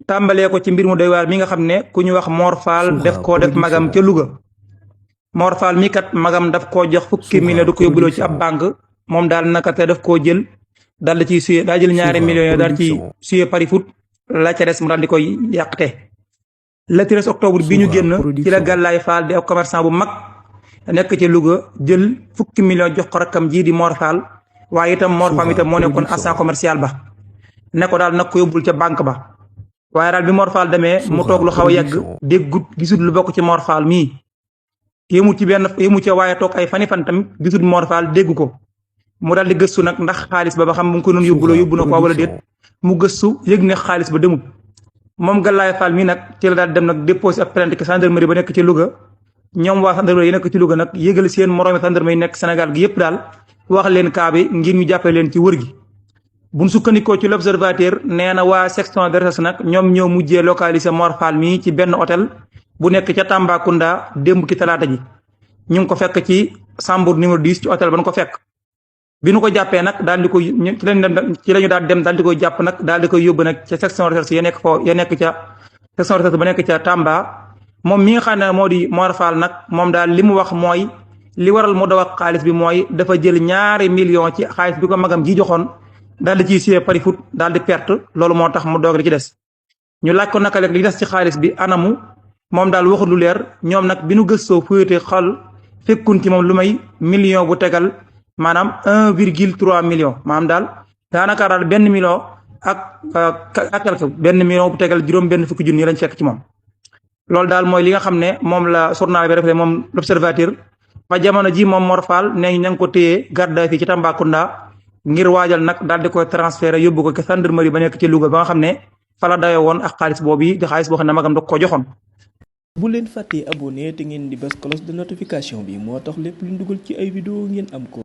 tàmbalee ko ci mbir mu doy waar mi nga xam ne ku ñu wax Mor Fall def koo def magam ca Louga. Mor Fall mi kat magam daf koo jox fukki million du ko yóbbuloo ci ab banque moom daal naka te daf koo jël daal di ciy suyee daa jël ñaari millions yi daal ci suyee pari foot la ca des mu daal di koy yàqte. le 13 octobre bi ñu génn ci la Gàllaay Fall di ab commerçant bu mag nekk ci Louga jël fukki million jox ko rakkam ji di Mor Fall waaye itam Mor Fall itam moo nekkoon agent commercial ba ne ko daal nag ko yóbbul ca banque ba. waaye daal bi Mor Fall demee mu toog lu xaw a yàgg déggut gisul lu bokk ci Mor Fall mii yéemu ci waaye toog ay fani fan tamit gisul Mor Fall dégg ko mu daal di gëstu nag ndax xaalis ba xam mu ngi ko doon yóbbu na ko wala déet mu gëstu yëg ne xaalis ba demut. moom Gàllaay Fall mii nag ci la daal dem nag déposé ab plainte gendarmerie ba nekk ci Louga ñoom waa gendarmerie yi nekk ci Louga nag yëgal seen moroomi gendarmerie yi nekk Sénégal gi yëpp daal wax leen kaa bi ngir ñu jàppale leen ci wër gi. buñ sukkandikoo ci l'observateur nee na waa section de recherche nag ñoom ñoo mujjee localisé Mor Fall mii ci benn hôtel bu nekk ca Tambacounda démb ki talaata ji ñu ngi ko fekk ci chambre numéro 10 ci hôtel ba ñu ko fekk. bi nu ko jàppee nag daal di koy ci lañu daal dem daal di koy jàpp nag daal di koy yóbbu nag ca section de recherche ya nekk ca section de recherche ba nekk ca Tamba moom mi nga xam ne moo di Mor Fall nag moom daal li mu wax mooy li waral mu daw ak xaalis bi mooy dafa jël ñaari million ci xaalis bi ko magam ji joxoon daal di ciy siyee pari foot daal di perte loolu moo tax mu doog li ci des. ñu laaj ko naka li des ci xaalis bi anamu moom daal waxul lu leer ñoom nag bi nu gëstoo fuyete xol fekkun ci moom lu may million bu tegal maanaam 1,3 million maanaam daal daanaka daal benn million ak quelque benn million bu tegal juróom benn fukki junni lañ fekk ci moom. loolu daal mooy li nga xam ne moom la journal bi rafetee moom l'observateur ba jamono ji moom Mor Fall nee ña ngi ko téye garde fii ci Tambacounda ngir waajal nag daal di koy transféré yóbbu ko ci gendarmerie ba nekk ci Louga ba nga xam ne fa la dayoo woon ak xaalis boobu di xaalis boo xam ne magam da ko joxoon. bu leen fàttee abonné te ngeen di bës cloche de notification bi moo tax lépp lu ñu dugal ci ay vidéo ngeen am ko.